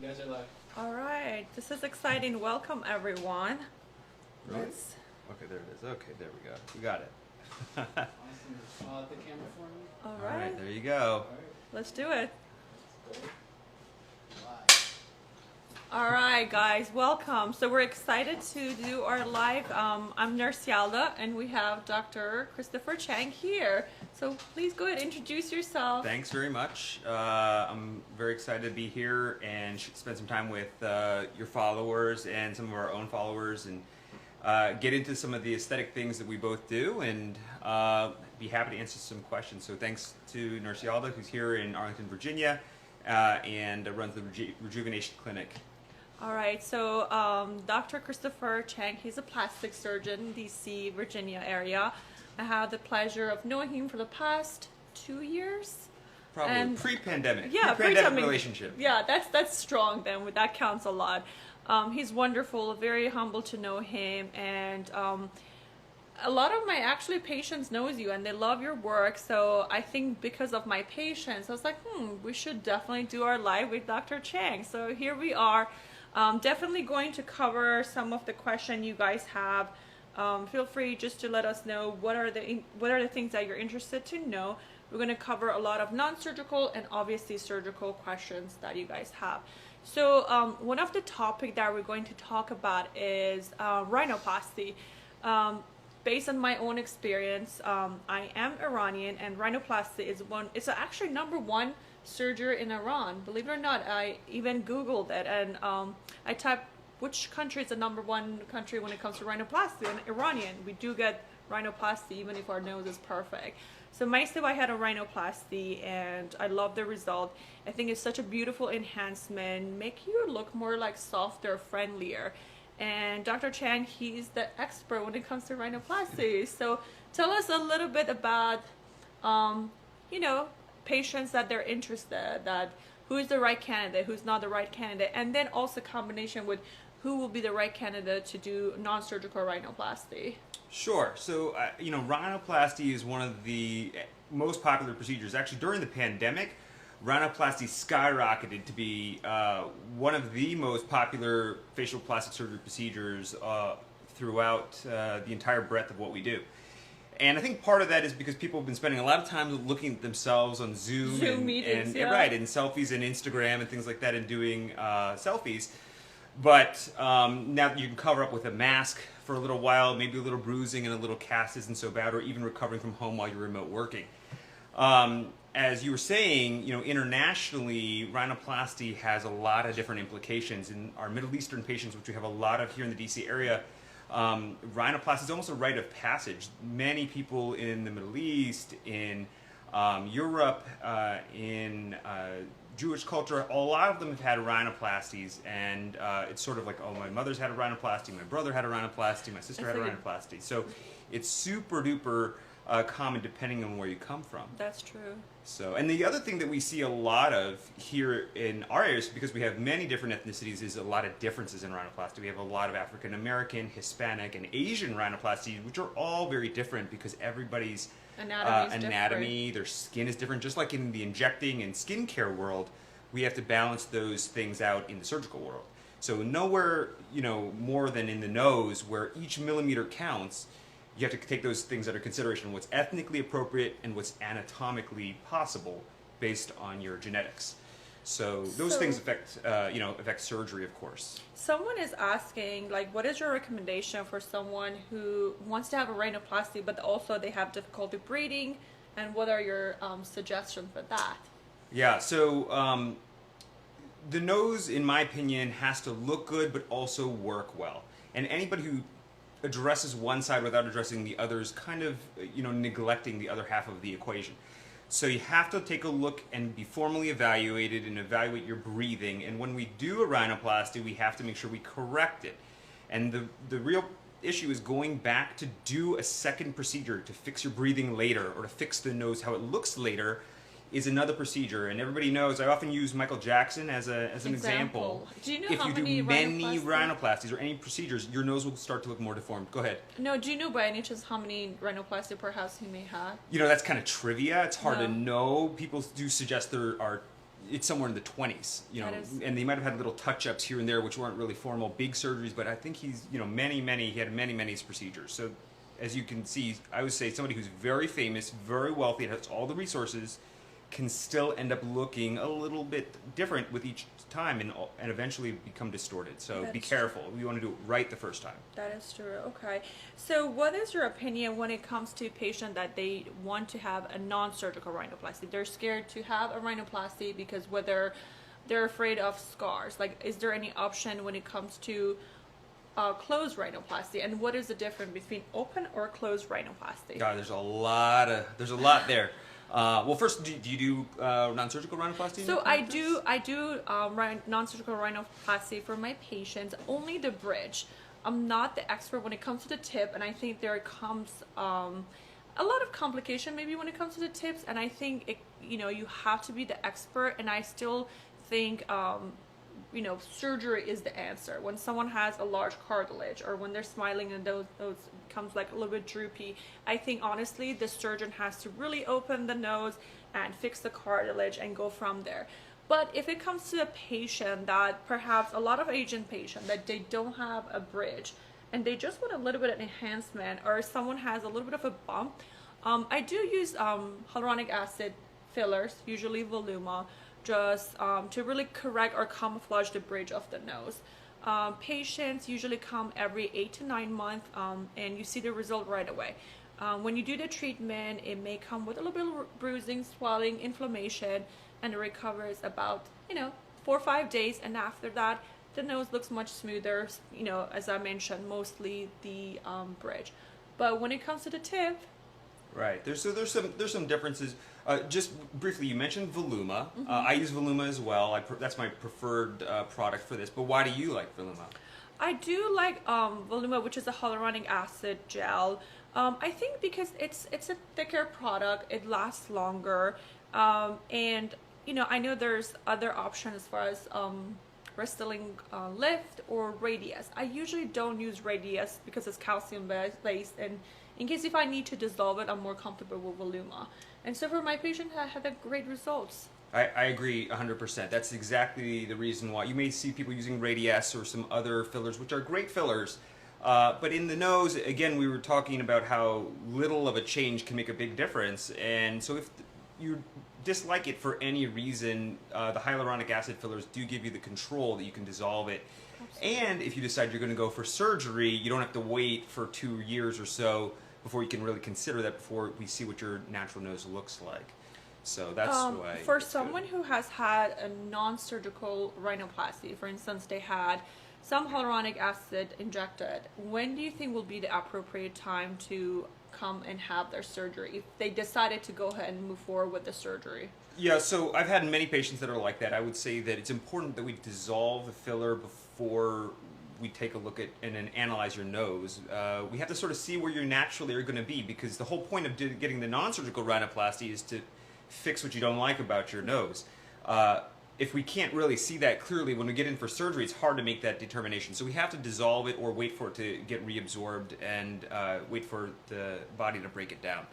You guys are live. All right, this is exciting. Welcome, everyone. Really? Let's- Okay, there it is. Okay, there we go. We got it. Awesome. The camera for me. All All right, right, there you go. All right. let's do it. Let's go. Live. All right, guys, welcome. So we're excited to do our live. I'm Nurse Yalda, and we have Dr. Christopher Chang here. So please go ahead, introduce yourself. Thanks very much. I'm very excited to be here and spend some time with your followers and some of our own followers and get into some of the aesthetic things that we both do and be happy to answer some questions. So thanks to Nurse Yalda, who's here in Arlington, Virginia, and runs the Rejuvenation Clinic. All right, so Dr. Christopher Chang, he's a plastic surgeon, DC, Virginia area. I have the pleasure of knowing him for the past 2 years. Probably And- pre-pandemic. Yeah, pre-pandemic relationship. Yeah, that's strong. Then that counts a lot. He's wonderful. Very humble to know him, and a lot of my actually patients knows you and they love your work. So I think because of my patients, I was like, we should definitely do our live with Dr. Chang. So here we are. Definitely going to cover some of the questions you guys have. Feel free just to let us know what are the things that you're interested to know. We're going to cover a lot of non-surgical and obviously surgical questions that you guys have. So one of the topic that we're going to talk about is rhinoplasty. Based on my own experience, I am Iranian, and rhinoplasty is it's actually #1 surgery in Iran. Believe it or not, I even Googled it, and I typed which country is the #1 country when it comes to rhinoplasty, and Iranian. We do get rhinoplasty even if our nose is perfect. So myself, I had a rhinoplasty, and I love the result. I think it's such a beautiful enhancement, make you look more like softer, friendlier. And Dr. Chang, he's the expert when it comes to rhinoplasty. So tell us a little bit about, patients that they're interested, that who is the right candidate, who's not the right candidate, and then also combination with who will be the right candidate to do non-surgical rhinoplasty. Sure. So, rhinoplasty is one of the most popular procedures. Actually, during the pandemic, rhinoplasty skyrocketed to be one of the most popular facial plastic surgery procedures throughout the entire breadth of what we do. And I think part of that is because people have been spending a lot of time looking at themselves on Zoom meetings, and yeah. right, and selfies and Instagram and things like that, and doing selfies. But now that you can cover up with a mask for a little while, maybe a little bruising and a little cast isn't so bad, or even recovering from home while you're remote working. As you were saying, internationally, rhinoplasty has a lot of different implications. In our Middle Eastern patients, which we have a lot of here in the DC area, rhinoplasty is almost a rite of passage. Many people in the Middle East, in Europe, in Jewish culture, a lot of them have had rhinoplasties, and it's sort of like, oh, my mother's had a rhinoplasty, my brother had a rhinoplasty, my sister had a rhinoplasty. So it's super duper common depending on where you come from. That's true. So, and the other thing that we see a lot of here in our areas, because we have many different ethnicities, is a lot of differences in rhinoplasty. We have a lot of African American, Hispanic, and Asian rhinoplasties, which are all very different because everybody's anatomy, their skin is different. Just like in the injecting and skincare world, we have to balance those things out in the surgical world. So nowhere, more than in the nose, where each millimeter counts. You have to take those things under consideration, what's ethnically appropriate and what's anatomically possible based on your genetics. So those things affect surgery, of course. Someone is asking, what is your recommendation for someone who wants to have a rhinoplasty, but also they have difficulty breathing, and what are your suggestions for that? Yeah, so the nose, in my opinion, has to look good, but also work well. And anybody who addresses one side without addressing the others, kind of, neglecting the other half of the equation. So you have to take a look and be formally evaluated and evaluate your breathing. And when we do a rhinoplasty, we have to make sure we correct it. And the real issue is going back to do a second procedure to fix your breathing later, or to fix the nose how it looks later, is another procedure. And everybody knows, I often use Michael Jackson as an example. Do you know if how you do many many rhinoplasties or any procedures, your nose will start to look more deformed. Go ahead. No, do you know by any chance how many rhinoplasty per house he may have? That's kind of trivia. It's hard to No. know. People do suggest there are it's somewhere in the 20s, you know, That is- and they might have had little touch-ups here and there, which weren't really formal big surgeries, but I think he's, you know, he had many procedures. So as you can see, I would say somebody who's very famous, very wealthy, and has all the resources, can still end up looking a little bit different with each time and eventually become distorted. So be That's careful. We want to do it right the first time. That is true. Okay. So what is your opinion when it comes to patient that they want to have a non-surgical rhinoplasty? They're scared to have a rhinoplasty because whether they're afraid of scars. Like, is there any option when it comes to closed rhinoplasty? And what is the difference between open or closed rhinoplasty? God, there's a lot there. Well, first, do you do non-surgical rhinoplasty? So I do non-surgical rhinoplasty for my patients, only the bridge. I'm not the expert when it comes to the tip, and I think there comes a lot of complication maybe when it comes to the tips, and I think you have to be the expert, and I still think surgery is the answer. When someone has a large cartilage or when they're smiling and those becomes like a little bit droopy, I think honestly the surgeon has to really open the nose and fix the cartilage and go from there. But if it comes to a patient that perhaps a lot of Asian patients that they don't have a bridge and they just want a little bit of enhancement, or someone has a little bit of a bump, I do use hyaluronic acid fillers, usually Voluma, just to really correct or camouflage the bridge of the nose. Patients usually come every 8 to 9 months, and you see the result right away. When you do the treatment, it may come with a little bit of bruising, swelling, inflammation, and it recovers about 4 or 5 days, and after that the nose looks much smoother, as I mentioned, mostly the bridge. But when it comes to the tip, right, there's some differences. Just briefly, you mentioned Voluma. I use Voluma as well. That's my preferred product for this. But why do you like Voluma? I do like Voluma, which is a hyaluronic acid gel. I think because it's a thicker product, it lasts longer, and I know there's other options as far as Restylane Lift or Radius. I usually don't use Radius because it's calcium based, and in case if I need to dissolve it, I'm more comfortable with Voluma. And so for my patient, I had great results. I agree 100%. That's exactly the reason why. You may see people using Radius or some other fillers, which are great fillers. But in the nose, again, we were talking about how little of a change can make a big difference. And so if you dislike it for any reason, the hyaluronic acid fillers do give you the control that you can dissolve it. Absolutely. And if you decide you're going to go for surgery, you don't have to wait for 2 years or so before you can really consider that, before we see what your natural nose looks like. So that's why. For someone who has had a non-surgical rhinoplasty, for instance, they had some hyaluronic acid injected, when do you think will be the appropriate time to come and have their surgery if they decided to go ahead and move forward with the surgery? Yeah, so I've had many patients that are like that. I would say that it's important that we dissolve the filler before we take a look at and analyze your nose. We have to sort of see where you naturally are going to be, because the whole point of getting the non-surgical rhinoplasty is to fix what you don't like about your nose. If we can't really see that clearly when we get in for surgery, it's hard to make that determination. So we have to dissolve it or wait for it to get reabsorbed and wait for the body to break it down.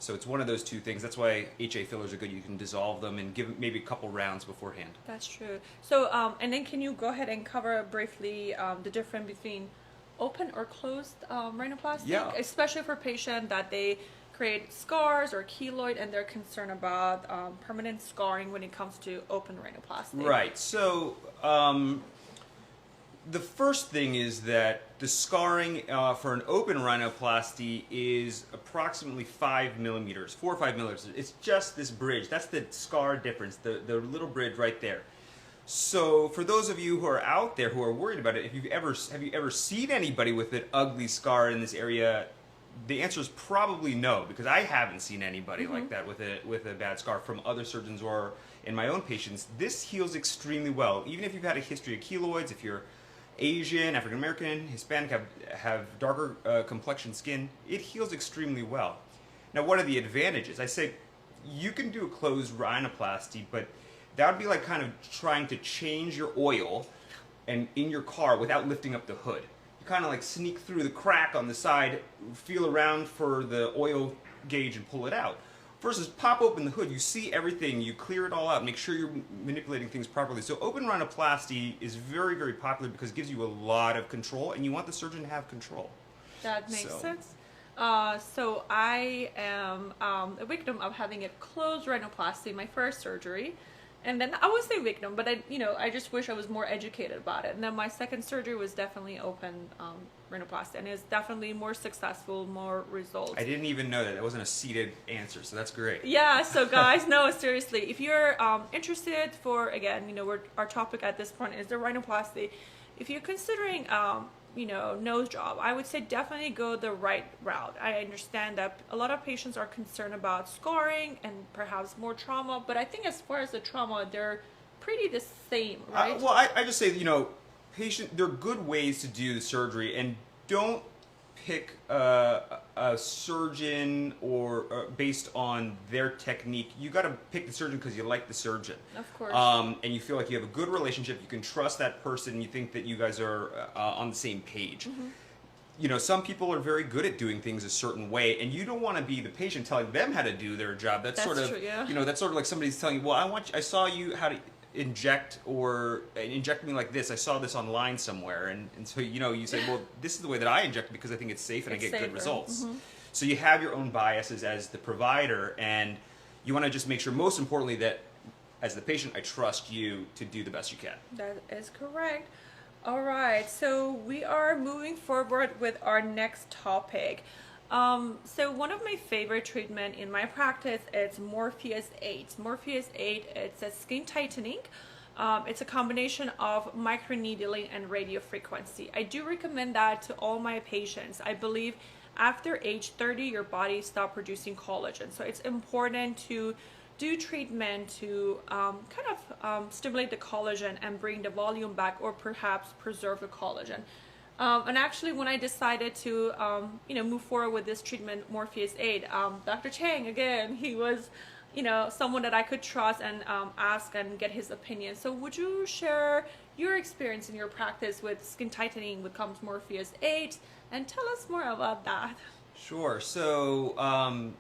So it's one of those two things. That's why HA fillers are good. You can dissolve them and give maybe a couple rounds beforehand. That's true. So, and then can you go ahead and cover briefly the difference between open or closed rhinoplasty? Yeah. Especially for patients that they create scars or keloid and they're concerned about permanent scarring when it comes to open rhinoplasty. Right. So the first thing is that the scarring for an open rhinoplasty is approximately 5 millimeters, 4 or 5 millimeters. It's just this bridge. That's the scar difference, the little bridge right there. So for those of you who are out there who are worried about it, have you ever seen anybody with an ugly scar in this area? The answer is probably no, because I haven't seen anybody like that with a bad scar from other surgeons or in my own patients. This heals extremely well. Even if you've had a history of keloids, if you're Asian, African American, Hispanic, have darker complexion skin, it heals extremely well. Now, what are the advantages? I say you can do a closed rhinoplasty, but that would be like kind of trying to change your oil and in your car without lifting up the hood. You kind of like sneak through the crack on the side, feel around for the oil gauge and pull it out. versus pop open the hood, you see everything, you clear it all out, make sure you're manipulating things properly. So open rhinoplasty is very, very popular because it gives you a lot of control, and you want the surgeon to have control. That makes So- sense. So I am a victim of having a closed rhinoplasty, my first surgery. And then I would say victim, but I just wish I was more educated about it. And then my second surgery was definitely open rhinoplasty, and it's definitely more successful, more results. I didn't even know that. That wasn't a seated answer, so that's great. Yeah, so guys, no, seriously, if you're interested for, again, our topic at this point is the rhinoplasty. If you're considering, nose job, I would say definitely go the right route. I understand that a lot of patients are concerned about scarring and perhaps more trauma, but I think as far as the trauma, they're pretty the same, right? Well, I just say, there are good ways to do the surgery, and don't pick a surgeon or based on their technique. You got to pick the surgeon because you like the surgeon. Of course. And you feel like you have a good relationship. You can trust that person. You think that you guys are on the same page. Mm-hmm. Some people are very good at doing things a certain way, and you don't want to be the patient telling them how to do their job. That's sort of, true, yeah. That's sort of like somebody's telling you, well, I saw you how to inject me like this. I saw this online somewhere, and so you say, well, this is the way that I inject because I think it's safe and It's I get safer. good results. Mm-hmm. So you have your own biases as the provider, and you want to just make sure, most importantly, that as the patient, I trust you to do the best you can. That is correct. All right, so we are moving forward with our next topic. So one of my favorite treatment in my practice is Morpheus 8. Morpheus 8, it's a skin tightening. It's a combination of microneedling and radiofrequency. I do recommend that to all my patients. I believe after age 30, your body stops producing collagen. So it's important to do treatment to stimulate the collagen and bring the volume back, or perhaps preserve the collagen. And actually, when I decided to, move forward with this treatment, Morpheus 8, Dr. Chang, again, he was, someone that I could trust and ask and get his opinion. So would you share your experience in your practice with skin tightening with comes Morpheus 8, and tell us more about that? Sure. So,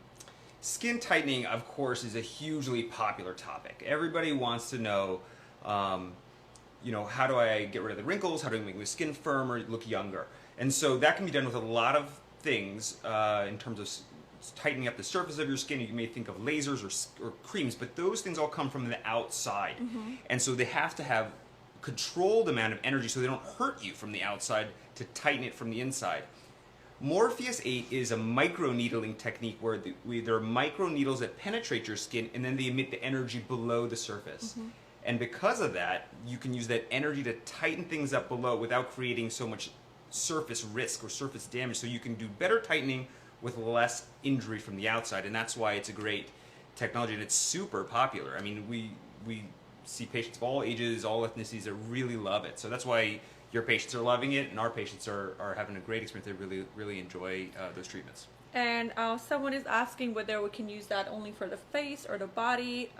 skin tightening, of course, is a hugely popular topic. Everybody wants to know, how do I get rid of the wrinkles? How do I make my skin firmer, look younger? And so that can be done with a lot of things in terms of tightening up the surface of your skin. You may think of lasers or creams, but those things all come from the outside. Mm-hmm. And so they have to have controlled amount of energy so they don't hurt you from the outside to tighten it from the inside. Morpheus 8 is a microneedling technique where there are microneedles that penetrate your skin, and then they emit the energy below the surface. Mm-hmm. And because of that, you can use that energy to tighten things up below without creating so much surface risk or surface damage. So you can do better tightening with less injury from the outside, and that's why it's a great technology, and it's super popular. I mean, we see patients of all ages, all ethnicities that really love it. So that's why your patients are loving it, and our patients are having a great experience. They really, really enjoy those treatments. And someone is asking whether we can use that only for the face or the body.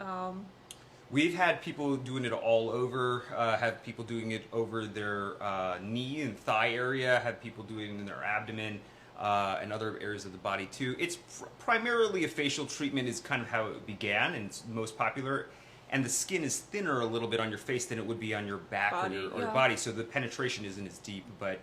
We've had people doing it all over, have people doing it over their knee and thigh area, have people doing it in their abdomen and other areas of the body too. It's primarily a facial treatment is kind of how it began, and it's most popular. And the skin is thinner a little bit on your face than it would be on your back or your body, so the penetration isn't as deep. But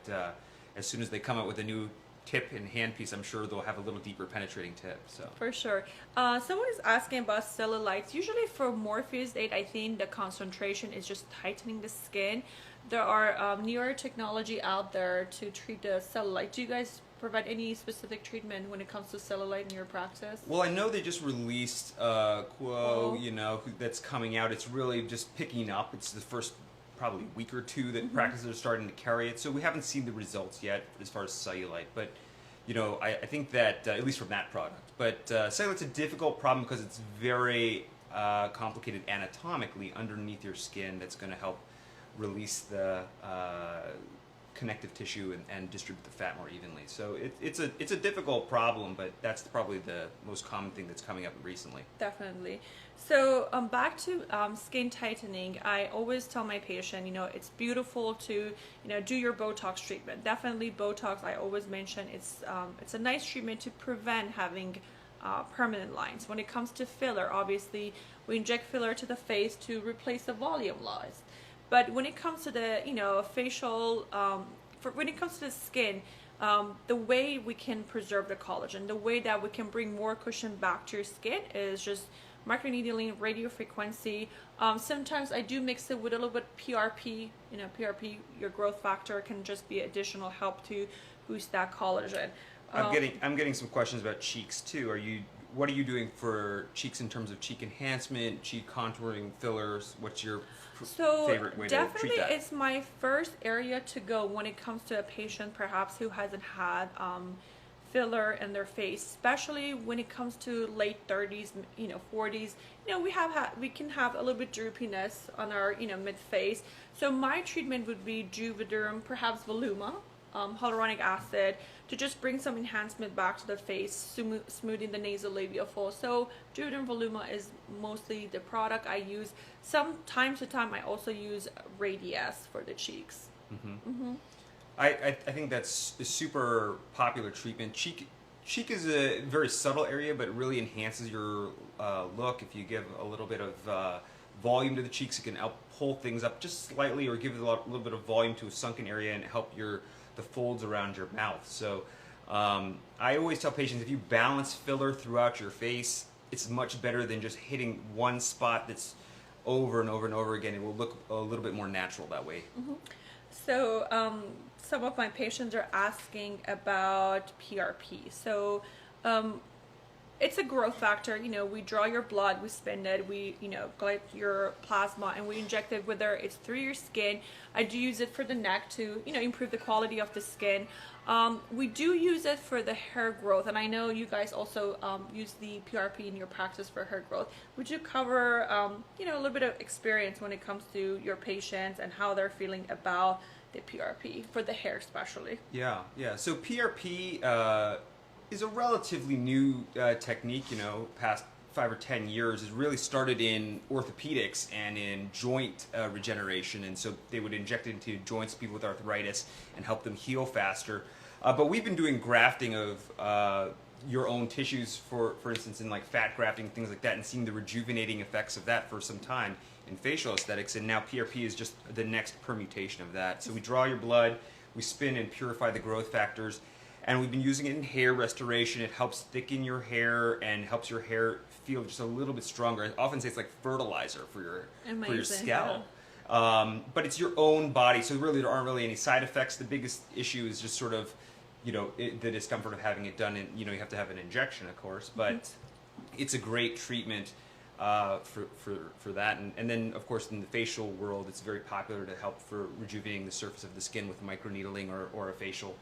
as soon as they come out with a new tip and handpiece, I'm sure they'll have a little deeper penetrating tip. So For sure. Someone is asking about cellulites. Usually for Morpheus 8, I think the concentration is just tightening the skin. There are newer technology out there to treat the cellulite. Do you guys provide any specific treatment when it comes to cellulite in your practice? Well, I know they just released Quo, that's coming out. It's really just picking up. It's the first probably week or two that practices are starting to carry it. So we haven't seen the results yet as far as cellulite. But, I think that, at least from that product. But cellulite's a difficult problem because it's very complicated anatomically underneath your skin that's going to help release the connective tissue and distribute the fat more evenly. So it's a difficult problem, but that's probably the most common thing that's coming up recently. Definitely. So back to skin tightening, I always tell my patient, it's beautiful to, do your Botox treatment. Definitely Botox, I always mention, it's a nice treatment to prevent having permanent lines. When it comes to filler, obviously we inject filler to the face to replace the volume loss. But when it comes to the facial, when it comes to the skin, the way we can preserve the collagen, the way that we can bring more cushion back to your skin is just microneedling, radio frequency. Sometimes I do mix it with a little bit PRP. PRP, your growth factor, can just be additional help to boost that collagen. I'm getting some questions about cheeks too. What are you doing for cheeks in terms of cheek enhancement, cheek contouring, fillers? What's your favorite way to treat that? Definitely, it's my first area to go when it comes to a patient perhaps who hasn't had filler in their face, especially when it comes to late 30s, 40s. We can have a little bit droopiness on our mid face. So my treatment would be Juvederm, perhaps Voluma, hyaluronic acid, to just bring some enhancement back to the face, smoothing the nasolabial fold. So Juvederm Voluma is mostly the product I use. Time to time I also use Radiesse for the cheeks. I think that's a super popular treatment. Cheek is a very subtle area, but it really enhances your look. If you give a little bit of volume to the cheeks, it can help pull things up just slightly, or give it a little bit of volume to a sunken area and help the folds around your mouth. So I always tell patients, if you balance filler throughout your face, it's much better than just hitting one spot that's over and over and over again. It will look a little bit more natural that way. So some of my patients are asking about PRP. So it's a growth factor. We draw your blood, we spin it, we collect your plasma, and we inject it, whether it's through your skin. I do use it for the neck to improve the quality of the skin. We do use it for the hair growth, and I know you guys also use the PRP in your practice for hair growth. Would you cover a little bit of experience when it comes to your patients and how they're feeling about the PRP for the hair especially? Yeah. So PRP is a relatively new technique, past 5 or 10 years. It really started in orthopedics and in joint regeneration, and so they would inject it into joints, people with arthritis, and help them heal faster. But we've been doing grafting of your own tissues, for instance, in like fat grafting, things like that, and seeing the rejuvenating effects of that for some time in facial aesthetics, and now PRP is just the next permutation of that. So we draw your blood, we spin and purify the growth factors, and we've been using it in hair restoration. It helps thicken your hair and helps your hair feel just a little bit stronger. I often say it's like fertilizer for your scalp. Yeah. But it's your own body, so really there aren't really any side effects. The biggest issue is just sort of, the discomfort of having it done, and you have to have an injection, of course. But it's a great treatment for that, and then of course in the facial world, it's very popular to help for rejuvenating the surface of the skin with microneedling or a facial.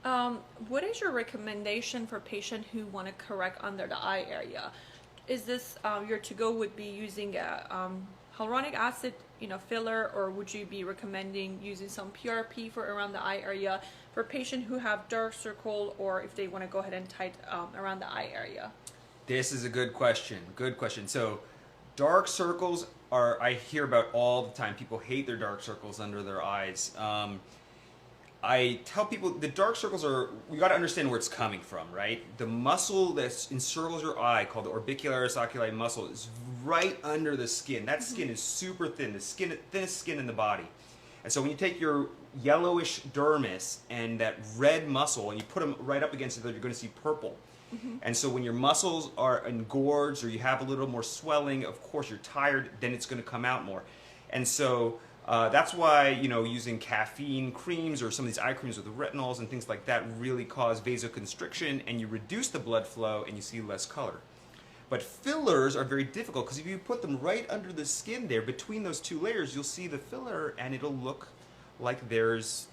What is your recommendation for patients who want to correct under the eye area? Is this your to-go would be using a hyaluronic acid filler, or would you be recommending using some PRP for around the eye area for patients who have dark circle, or if they want to go ahead and tight around the eye area? This is a good question. So dark circles I hear about all the time. People hate their dark circles under their eyes. I tell people the dark circles we got to understand where it's coming from, right? The muscle that encircles your eye, called the orbicularis oculi muscle, is right under the skin. That skin is super thin, thinnest skin in the body. And so when you take your yellowish dermis and that red muscle and you put them right up against it, you're going to see purple. And so when your muscles are engorged or you have a little more swelling, of course you're tired, then it's going to come out more. And so that's why using caffeine creams or some of these eye creams with the retinols and things like that really cause vasoconstriction, and you reduce the blood flow and you see less color. But fillers are very difficult, because if you put them right under the skin there, between those two layers, you'll see the filler and it'll look like there's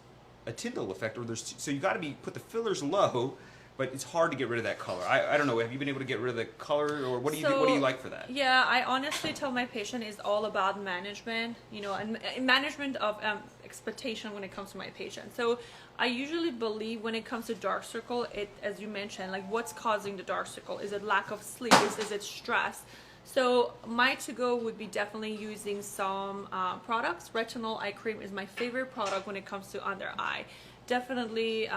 a Tyndall effect, so you got to put the fillers low. But it's hard to get rid of that color. I don't know. Have you been able to get rid of the color, or what do you like for that? Yeah, I honestly tell my patient it's all about management, and management of expectation when it comes to my patient. So I usually believe when it comes to dark circle, as you mentioned, like what's causing the dark circle? Is it lack of sleep? Is it stress? So my to-go would be definitely using some products. Retinol eye cream is my favorite product when it comes to under eye. definitely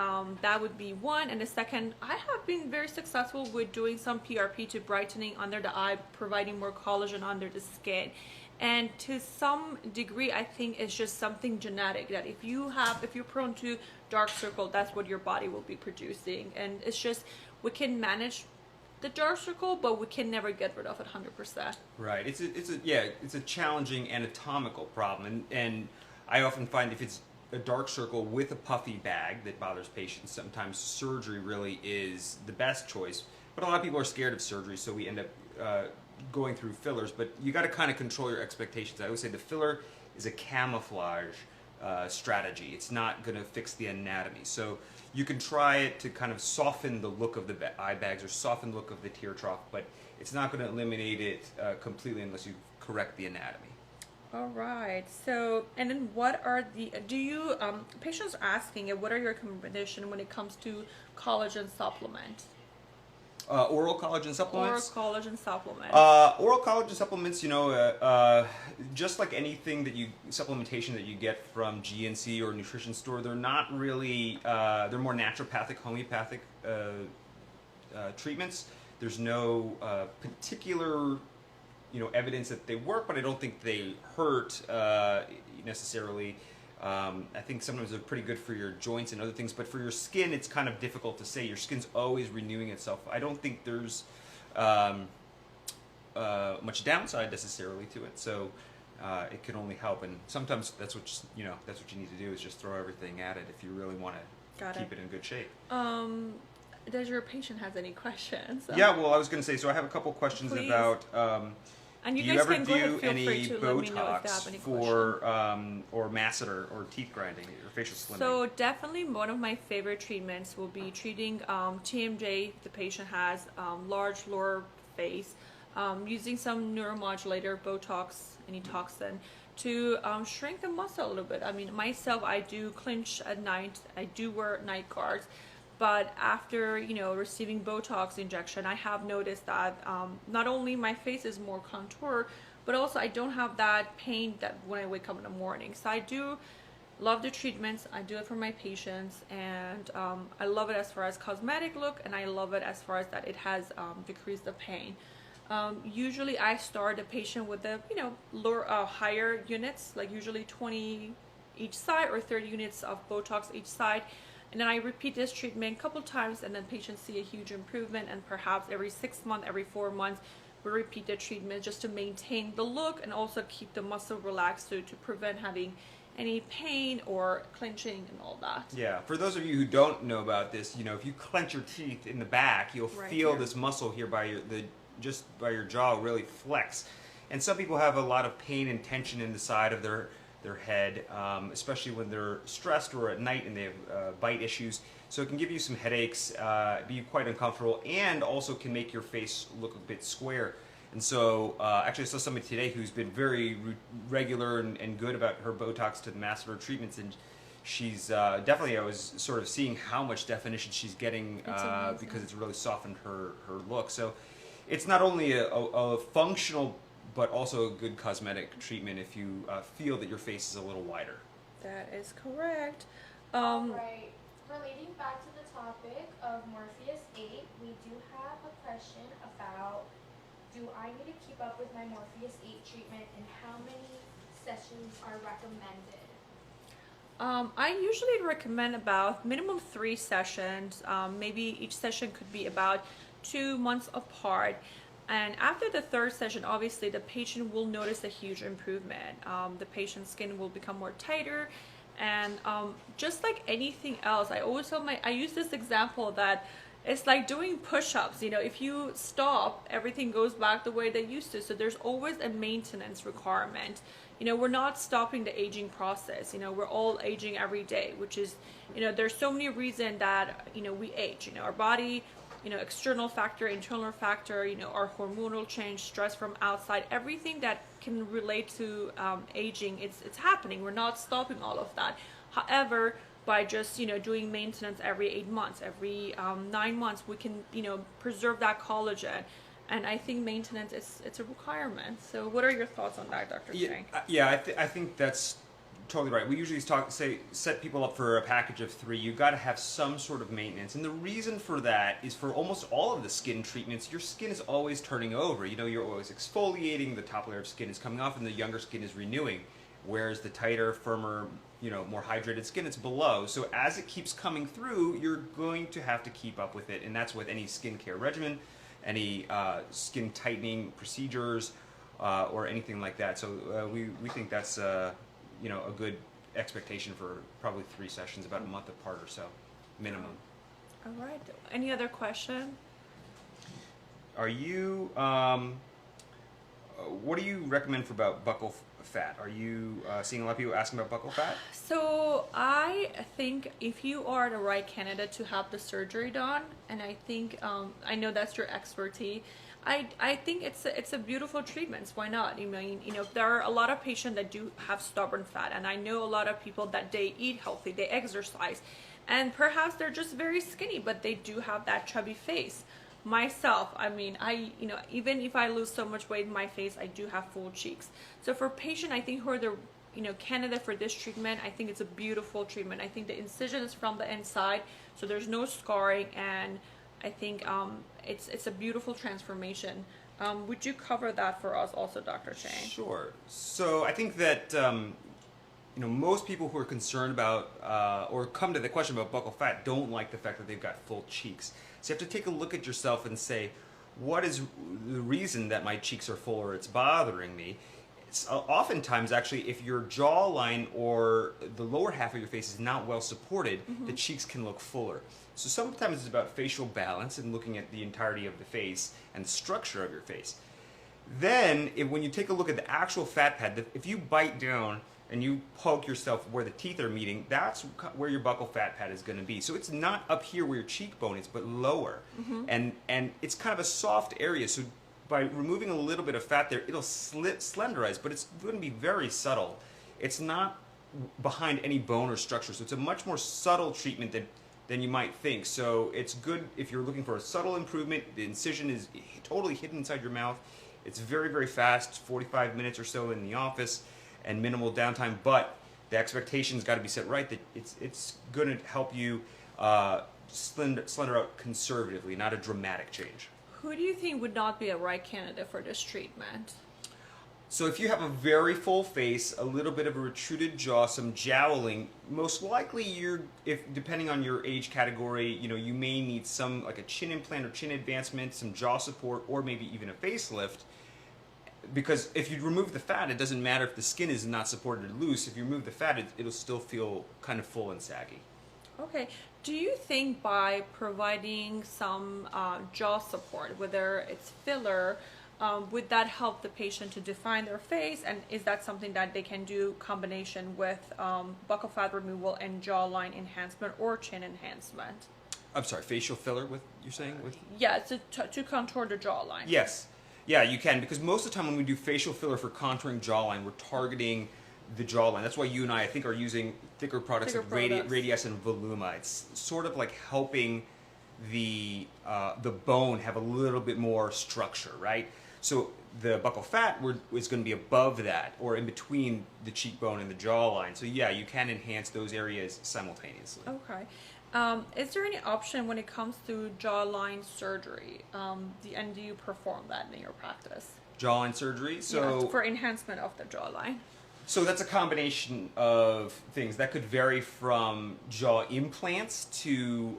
that would be one. And the second, I have been very successful with doing some PRP to brightening under the eye, providing more collagen under the skin. And to some degree, I think it's just something genetic that if you're prone to dark circle, that's what your body will be producing. And it's just, we can manage the dark circle, but we can never get rid of it 100%. Right. It's a challenging anatomical problem, and I often find if it's a dark circle with a puffy bag that bothers patients, sometimes surgery really is the best choice. But a lot of people are scared of surgery, so we end up going through fillers. But you got to kind of control your expectations. I always say the filler is a camouflage strategy. It's not going to fix the anatomy. So you can try it to kind of soften the look of the eye bags or soften the look of the tear trough, but it's not going to eliminate it completely unless you correct the anatomy. All right. So, and then what are patients are asking, what are your recommendations when it comes to collagen supplement? Oral collagen supplements? Oral collagen supplements. Oral collagen supplements, just like anything supplementation that you get from GNC or nutrition store, they're not really, they're more naturopathic, homeopathic treatments. There's no particular, evidence that they work, but I don't think they hurt necessarily. I think sometimes they're pretty good for your joints and other things, but for your skin, it's kind of difficult to say. Your skin's always renewing itself. I don't think there's much downside necessarily to it, so it can only help. And sometimes that's what that's what you need to do, is just throw everything at it if you really want to keep it in good shape. Does your patient has any questions? Yeah, well, I was going to say, so I have a couple questions Please. About. And do you you guys ever can go ahead, do feel any free to let me know if they Botox have any for or masseter or teeth grinding or facial slimming? So definitely one of my favorite treatments will be treating TMJ. The patient has large lower face, using some neuromodulator, Botox, any toxin, to shrink the muscle a little bit. I mean, myself, I do clinch at night. I do wear night guards. But after, receiving Botox injection, I have noticed that not only my face is more contour, but also I don't have that pain that when I wake up in the morning. So I do love the treatments. I do it for my patients, and I love it as far as cosmetic look, and I love it as far as that it has decreased the pain. Usually I start a patient with the, lower, higher units, like usually 20 each side or 30 units of Botox each side. And then I repeat this treatment a couple times, and then patients see a huge improvement, and perhaps every 6 months, every 4 months, we repeat the treatment just to maintain the look and also keep the muscle relaxed, so to prevent having any pain or clenching and all that. Yeah, for those of you who don't know about this, if you clench your teeth in the back, you'll feel this muscle here just by your jaw really flex. And some people have a lot of pain and tension in the side of their head, especially when they're stressed or at night and they have bite issues. So it can give you some headaches, be quite uncomfortable, and also can make your face look a bit square. And so actually I saw somebody today who's been very regular and good about her Botox to the masseter treatments, and she's definitely, I was sort of seeing how much definition she's getting because it's really softened her look. So it's not only a functional but also a good cosmetic treatment if you feel that your face is a little wider. That is correct. Right. Relating back to the topic of Morpheus 8, we do have a question about, do I need to keep up with my Morpheus 8 treatment, and how many sessions are recommended? I usually recommend about minimum 3 sessions. Maybe each session could be about 2 months apart. And after the 3rd session, obviously the patient will notice a huge improvement. The patient's skin will become more tighter, and just like anything else, I always tell I use this example that it's like doing push-ups. If you stop, everything goes back the way they used to. So there's always a maintenance requirement. We're not stopping the aging process. We're all aging every day, which is, there's so many reasons that, we age. Our body, external factor, internal factor, our hormonal change, stress from outside, everything that can relate to aging, it's happening. We're not stopping all of that. However, by just, doing maintenance every 8 months, every 9 months, we can, preserve that collagen. And I think maintenance it's a requirement. So what are your thoughts on that, Dr. Chang? Yeah, I think that's totally right. We usually set people up for a package of 3. You've got to have some sort of maintenance, and the reason for that is for almost all of the skin treatments, your skin is always turning over. You know, you're always exfoliating, the top layer of skin is coming off, and the younger skin is renewing. Whereas the tighter, firmer, more hydrated skin, it's below. So as it keeps coming through, you're going to have to keep up with it, and that's with any skincare regimen, any skin tightening procedures, or anything like that. So we think that's a good expectation for probably 3 sessions, about a month apart or so, minimum. All right. Any other question? Are you? What do you recommend for about buccal fat? Are you seeing a lot of people asking about buccal fat? So I think if you are the right candidate to have the surgery done, and I think I know that's your expertise, I think it's a beautiful treatment. Why not? There are a lot of patients that do have stubborn fat, and I know a lot of people that they eat healthy, they exercise, and perhaps they're just very skinny, but they do have that chubby face. Myself, even if I lose so much weight in my face, I do have full cheeks. So for patient, I think who are the candidate for this treatment, I think it's a beautiful treatment. I think the incision is from the inside, so there's no scarring, and I think it's a beautiful transformation. Would you cover that for us also, Dr. Chang? Sure. So I think that most people who are concerned about or come to the question about buccal fat don't like the fact that they've got full cheeks. So you have to take a look at yourself and say, what is the reason that my cheeks are full or it's bothering me? It's oftentimes, actually, if your jawline or the lower half of your face is not well supported, the cheeks can look fuller. So sometimes it's about facial balance and looking at the entirety of the face and the structure of your face. Then, when you take a look at the actual fat pad, if you bite down and you poke yourself where the teeth are meeting, that's where your buccal fat pad is going to be. So it's not up here where your cheekbone is, but lower. And it's kind of a soft area. So by removing a little bit of fat there, it'll slenderize, but it's going to be very subtle. It's not behind any bone or structure. So it's a much more subtle treatment than you might think. So it's good if you're looking for a subtle improvement. The incision is totally hidden inside your mouth. It's very, very fast, 45 minutes or so in the office, and minimal downtime, but the expectation's got to be set right that it's going to help you slender out conservatively, not a dramatic change. Who do you think would not be a right candidate for this treatment? So if you have a very full face, a little bit of a retruded jaw, some jowling, most likely depending on your age category, you may need some, like a chin implant or chin advancement, some jaw support, or maybe even a facelift. Because if you remove the fat, it doesn't matter if the skin is not supported or loose. If you remove the fat, it'll still feel kind of full and saggy. Okay. Do you think by providing some jaw support, whether it's filler, would that help the patient to define their face? And is that something that they can do combination with buccal fat removal and jawline enhancement or chin enhancement? I'm sorry, facial filler, you're saying? Yeah, to contour the jawline. Yes. Yeah, you can, because most of the time when we do facial filler for contouring jawline, we're targeting the jawline. That's why you and I think, are using thicker products like Radius and Voluma. It's sort of like helping the bone have a little bit more structure, right? So the buccal fat is going to be above that, or in between the cheekbone and the jawline. So yeah, you can enhance those areas simultaneously. Okay. Is there any option when it comes to jawline surgery? And do you perform that in your practice? Jawline surgery? So yeah, for enhancement of the jawline. So that's a combination of things. That could vary from jaw implants to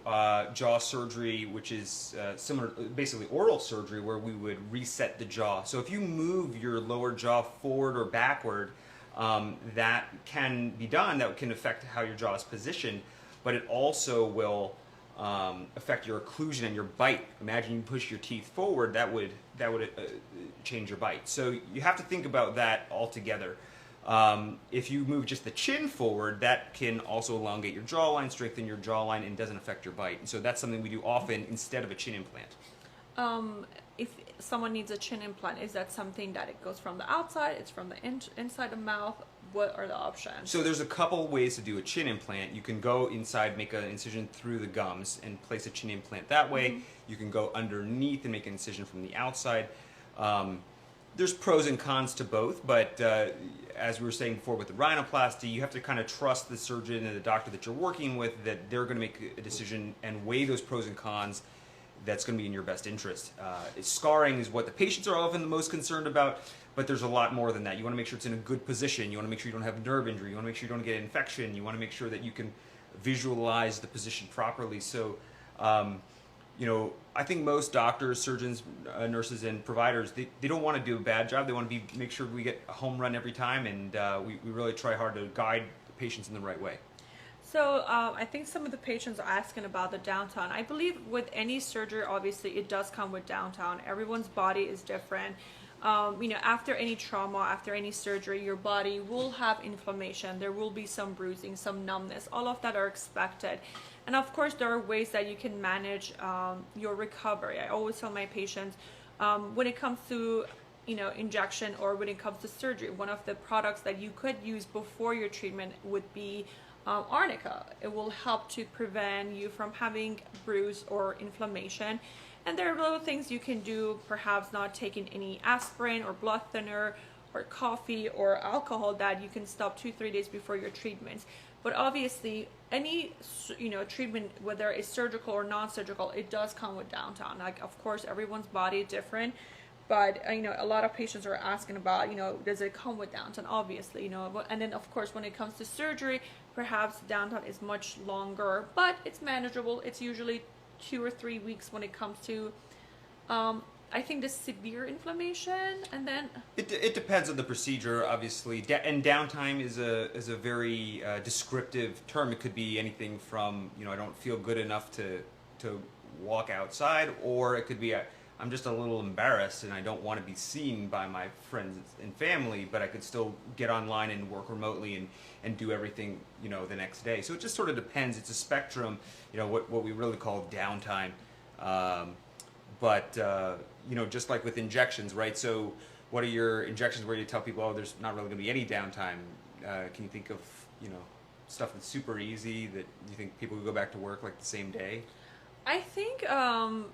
jaw surgery, which is similar, basically oral surgery, where we would reset the jaw. So if you move your lower jaw forward or backward, that can be done. That can affect how your jaw is positioned, but it also will affect your occlusion and your bite. Imagine you push your teeth forward, that would change your bite. So you have to think about that altogether. If you move just the chin forward, that can also elongate your jawline, strengthen your jawline, and doesn't affect your bite. And so that's something we do often instead of a chin implant. If someone needs a chin implant, is that something that it goes from the outside, it's from the inside the mouth? What are the options? So there's a couple ways to do a chin implant. You can go inside, make an incision through the gums, and place a chin implant that way. You can go underneath and make an incision from the outside. there's pros and cons to both, but as we were saying before with the rhinoplasty, you have to kind of trust the surgeon and the doctor that you're working with, that they're going to make a decision and weigh those pros and cons that's going to be in your best interest. Scarring is what the patients are often the most concerned about, but there's a lot more than that. You want to make sure it's in a good position. You want to make sure you don't have nerve injury. You want to make sure you don't get an infection. You want to make sure that you can visualize the position properly. So, you know, I think most doctors, surgeons, nurses, and providers, they don't want to do a bad job. They want to make sure we get a home run every time, and we really try hard to guide the patients in the right way. So I think some of the patients are asking about the downtime. I believe with any surgery, obviously, it does come with downtime. Everyone's body is different. You know, after any trauma, after any surgery, your body will have inflammation. There will be some bruising, some numbness. All of that are expected. And of course, there are ways that you can manage your recovery. I always tell my patients, when it comes to, you know, injection or when it comes to surgery, one of the products that you could use before your treatment would be arnica. It will help to prevent you from having bruise or inflammation. And there are little things you can do, perhaps not taking any aspirin or blood thinner or coffee or alcohol, that you can stop 2-3 days before your treatments. But obviously, any, you know, treatment, whether it's surgical or non-surgical, it does come with downtime. Like, of course, everyone's body is different, but you know, a lot of patients are asking about, you know, does it come with downtime? Obviously, you know. And then of course, when it comes to surgery, perhaps downtime is much longer, but it's manageable. It's usually 2 or 3 weeks when it comes to I think the severe inflammation. And then it depends on the procedure, obviously, and downtime is a very descriptive term. It could be anything from, you know, I don't feel good enough to walk outside, or it could be I'm just a little embarrassed and I don't want to be seen by my friends and family, but I could still get online and work remotely and do everything, you know, the next day. So it just sort of depends. It's a spectrum, you know, what we really call downtime. But you know, just like with injections, right? So what are your injections where you tell people, oh, there's not really going to be any downtime? Can you think of, you know, stuff that's super easy that you think people could go back to work like the same day? I think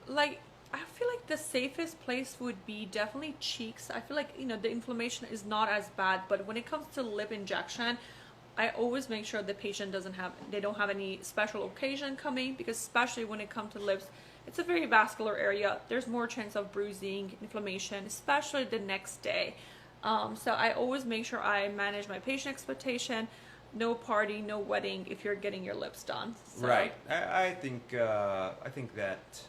like, I feel like the safest place would be definitely cheeks. I feel like, you know, the inflammation is not as bad, but when it comes to lip injection, I always make sure the patient they don't have any special occasion coming, because especially when it comes to lips, it's a very vascular area. There's more chance of bruising, inflammation, especially the next day. So I always make sure I manage my patient expectation. No party, no wedding if you're getting your lips done. So. Right. I think that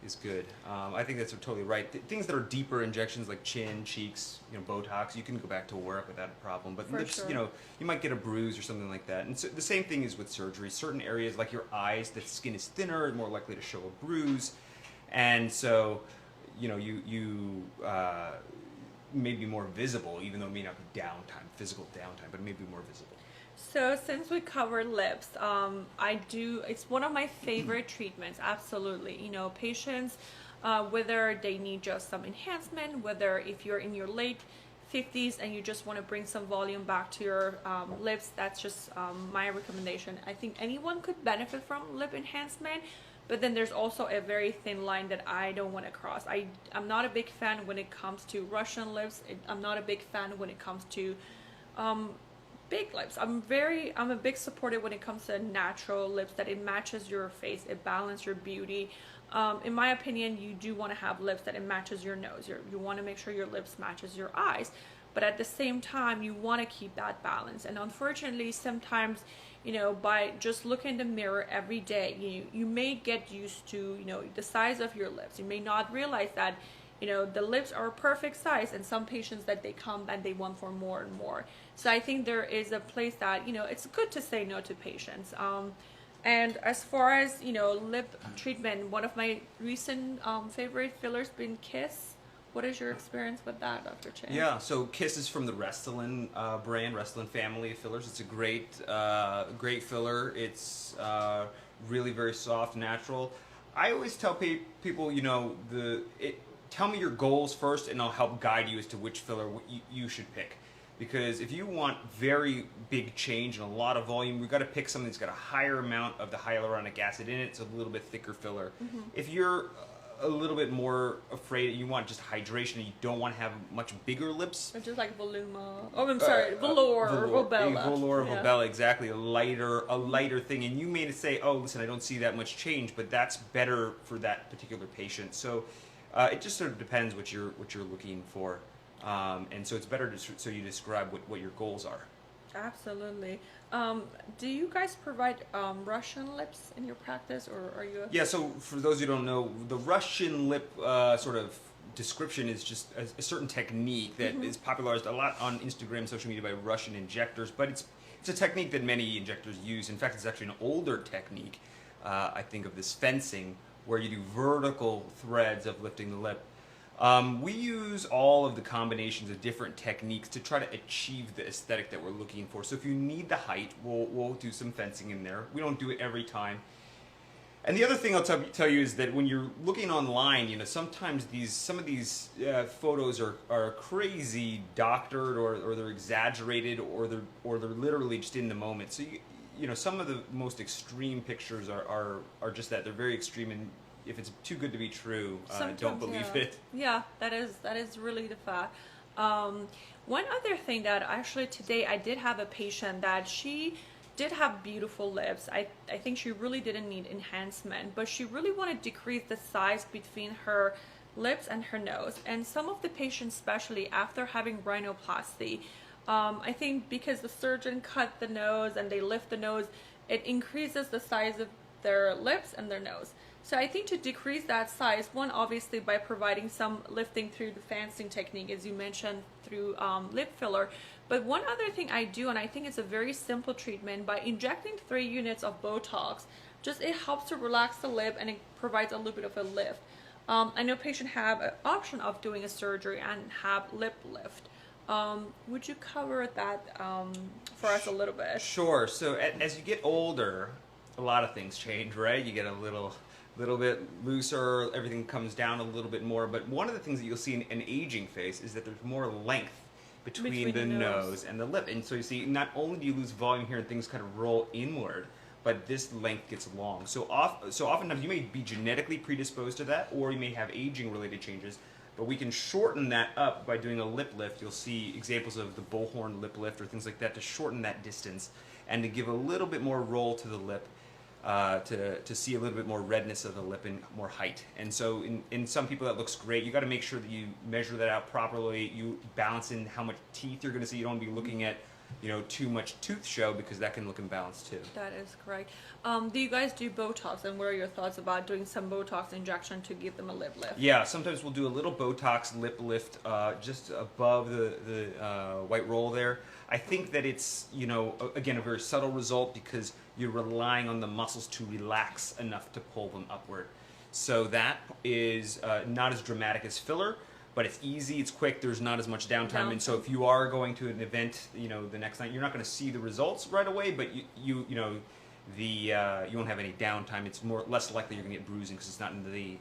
is good. I think that's totally right. Things that are deeper injections like chin, cheeks, you know, Botox, you can go back to work without a problem. But For lips, sure. you know, you might get a bruise or something like that. And so the same thing is with surgery. Certain areas like your eyes, the skin is thinner and more likely to show a bruise. And so, you know, you may be more visible, even though it may not be downtime, physical downtime, but it may be more visible. So since we cover lips, it's one of my favorite treatments, absolutely. You know, patients, whether they need just some enhancement, whether if you're in your late 50s and you just want to bring some volume back to your lips, that's just my recommendation. I think anyone could benefit from lip enhancement, but then there's also a very thin line that I don't want to cross. I'm not a big fan when it comes to Russian lips. I'm not a big fan when it comes to big lips. I'm a big supporter when it comes to natural lips, that it matches your face, it balances your beauty. In my opinion, you do want to have lips that it matches your nose. You want to make sure your lips matches your eyes, but at the same time, you want to keep that balance. And unfortunately, sometimes, you know, by just looking in the mirror every day, you may get used to, you know, the size of your lips. You may not realize that, you know, the lips are a perfect size, and some patients that they come and they want for more and more. So I think there is a place that, you know, it's good to say no to patients. And as far as, you know, lip treatment, one of my recent favorite fillers been Kiss. What is your experience with that, Dr. Chang? Yeah, so Kiss is from the Restylane brand, Restylane family of fillers. It's a great filler. It's really very soft, natural. I always tell people, you know, tell me your goals first, and I'll help guide you as to which filler you should pick. Because if you want very big change and a lot of volume, we've got to pick something that's got a higher amount of the hyaluronic acid in it. It's a little bit thicker filler. Mm-hmm. If you're a little bit more afraid, you want just hydration, and you don't want to have much bigger lips. Or just like voluma. Oh, I'm sorry, velour or volbella. Velour or volbella, exactly. A lighter thing. And you may say, oh, listen, I don't see that much change, but that's better for that particular patient. So it just sort of depends what you're looking for. And so it's better so you describe what your goals are. Absolutely. Do you guys provide Russian lips in your practice, or are you? Yeah, so for those who don't know, the Russian lip sort of description is just a certain technique that is popularized a lot on Instagram, social media by Russian injectors, but it's a technique that many injectors use. In fact, it's actually an older technique, I think, of this fencing, where you do vertical threads of lifting the lip. We use all of the combinations of different techniques to try to achieve the aesthetic that we're looking for. So if you need the height, we'll do some fencing in there. We don't do it every time. And the other thing I'll tell you is that when you're looking online, you know, sometimes some of these photos are crazy doctored, or they're exaggerated, or they're literally just in the moment. So you know, some of the most extreme pictures are just that. They're very extreme, and if it's too good to be true, don't believe it. Yeah, that is really the fact. One other thing that actually today I did have a patient that she did have beautiful lips. I think she really didn't need enhancement, but she really wanted to decrease the size between her lips and her nose. And some of the patients, especially after having rhinoplasty, I think because the surgeon cut the nose and they lift the nose, it increases the size of their lips and their nose. So I think to decrease that size, one, obviously by providing some lifting through the fencing technique, as you mentioned, through lip filler. But one other thing I do, and I think it's a very simple treatment, by injecting 3 units of Botox, just it helps to relax the lip and it provides a little bit of a lift. I know patients have an option of doing a surgery and have lip lift. Would you cover that for us a little bit? Sure. So as you get older, a lot of things change, right? You get a little bit looser, everything comes down a little bit more. But one of the things that you'll see in an aging face is that there's more length between the nose and the lip. And so you see, not only do you lose volume here and things kind of roll inward, but this length gets long. So oftentimes you may be genetically predisposed to that, or you may have aging related changes, but we can shorten that up by doing a lip lift. You'll see examples of the bullhorn lip lift or things like that to shorten that distance and to give a little bit more roll to the lip. To see a little bit more redness of the lip and more height. And so in some people that looks great. You got to make sure that you measure that out properly. You balance in how much teeth you're going to see. You don't want to be looking at, you know, too much tooth show, because that can look imbalanced too. That is correct. Do you guys do Botox, and what are your thoughts about doing some Botox injection to give them a lip lift? Yeah, sometimes we'll do a little Botox lip lift just above the white roll there. I think that it's, you know, again, a very subtle result because you're relying on the muscles to relax enough to pull them upward. So that is not as dramatic as filler, but it's easy, it's quick, there's not as much downtime. And so if you are going to an event, you know, the next night, you're not going to see the results right away, but you know, you won't have any downtime. It's less likely you're going to get bruising because it's not in the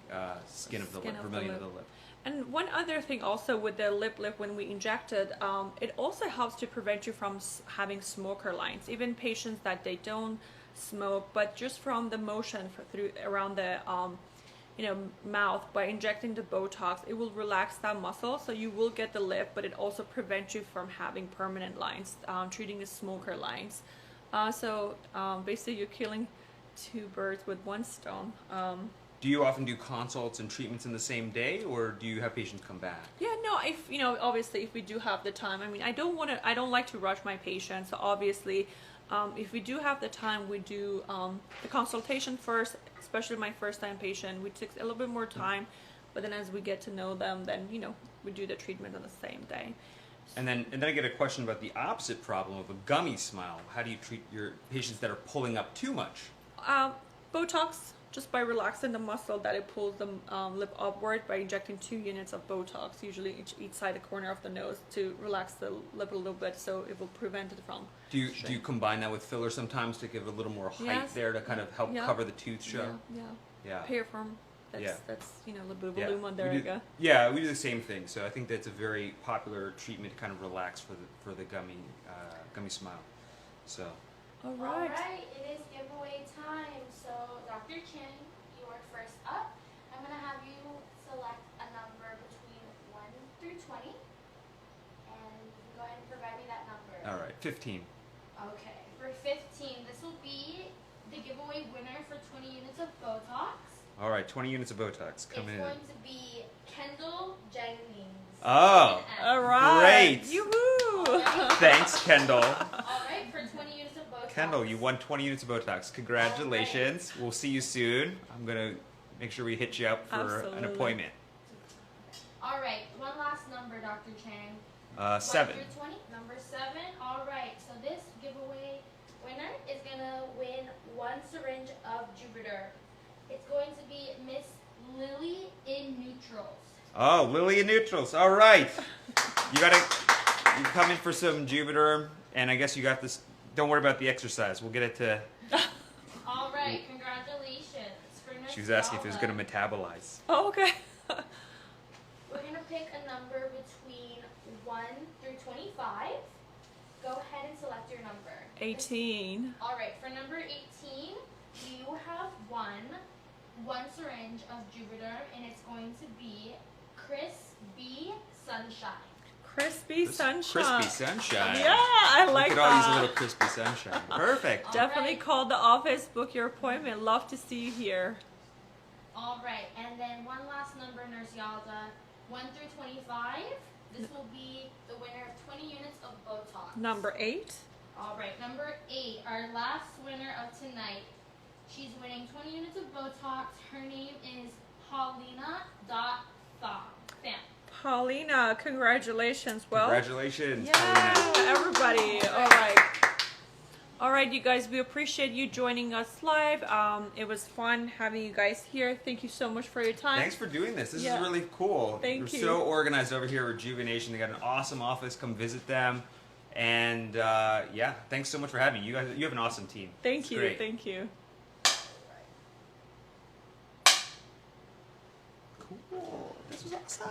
skin of the lip, vermilion of the lip. And one other thing also with the lip lift, when we inject it, it also helps to prevent you from having smoker lines. Even patients that they don't smoke, but just from the motion through around the mouth, by injecting the Botox, it will relax that muscle, so you will get the lift, but it also prevents you from having permanent lines, treating the smoker lines. So basically you're killing 2 birds with 1 stone. Do you often do consults and treatments in the same day, or do you have patients come back? Yeah, no, if, you know, obviously if we do have the time, I mean, I don't like to rush my patients. So obviously, if we do have the time, we do the consultation first, especially my first time patient. We take a little bit more time, but then as we get to know them, then, you know, we do the treatment on the same day. And then I get a question about the opposite problem of a gummy smile. How do you treat your patients that are pulling up too much? Botox, just by relaxing the muscle that it pulls the lip upward, by injecting 2 units of Botox, usually each side the corner of the nose, to relax the lip a little bit, so it will prevent it from. Do you combine that with filler sometimes to give a little more height there to kind of help cover the tooth show? Yeah. Piriform. That's you know, a little bit of volume on there. Yeah, we do the same thing. So I think that's a very popular treatment to kind of relax for the gummy smile. So. All right. It is giveaway time. So Dr. Chang, you are first up. I'm gonna have you select a number between 1 through 20, and you can go ahead and provide me that number. All right, 15. Okay, for 15, this will be the giveaway winner for 20 units of Botox. All right, 20 units of Botox coming It's in. going to be Kendall Jennings. Oh, with an M. All right. Great. Yoo-hoo. Alright. thanks, Kendall. Alright, for 20 units of Botox. Kendall, you won 20 units of Botox. Congratulations. We'll see you soon. I'm going to make sure we hit you up for an Absolutely. appointment. Alright, one last number, Dr. Chang. 7. 1 through 20, number 7. Alright, so this giveaway winner is going to win 1 syringe of Jupiter. It's going to be Miss Lily in Neutrals. Oh, Lily and Neutrals. All right. You come in for some Jupiter, and I guess you got this. Don't worry about the exercise. We'll get it to. Alright, congratulations. For Nurse She was asking if it was Yala, going to metabolize. Oh, okay. We're going to pick a number between 1 through 25. Go ahead and select your number. 18. Alright, for number 18, you have one syringe of Jupiter, and it's going to be Crispy Sunshine. Crispy sunshine. Crispy sunshine. Yeah, I like Look at all these that. little crispy sunshine. Perfect. Definitely Alright. call the office, book your appointment. Love to see you here. Alright, and then one last number, Nurse Yalda. 1 through 25. This will be the winner of 20 units of Botox. Number 8. Alright, number 8, our last winner of tonight. She's winning 20 units of Botox. Her name is Paulina.Pham. Paulina, congratulations. Well, Congratulations. yeah, Paulina. everybody. All right. All right, you guys, we appreciate you joining us live. It was fun having you guys here. Thank you so much for your time. Thanks for doing this. This Yeah. is really cool. Thank They're you. so organized over here at Rejuvenation. They got an awesome office. Come visit them. And yeah, thanks so much for having me. You have an awesome team. Thank It's you. great. Thank you. Cool. This was awesome.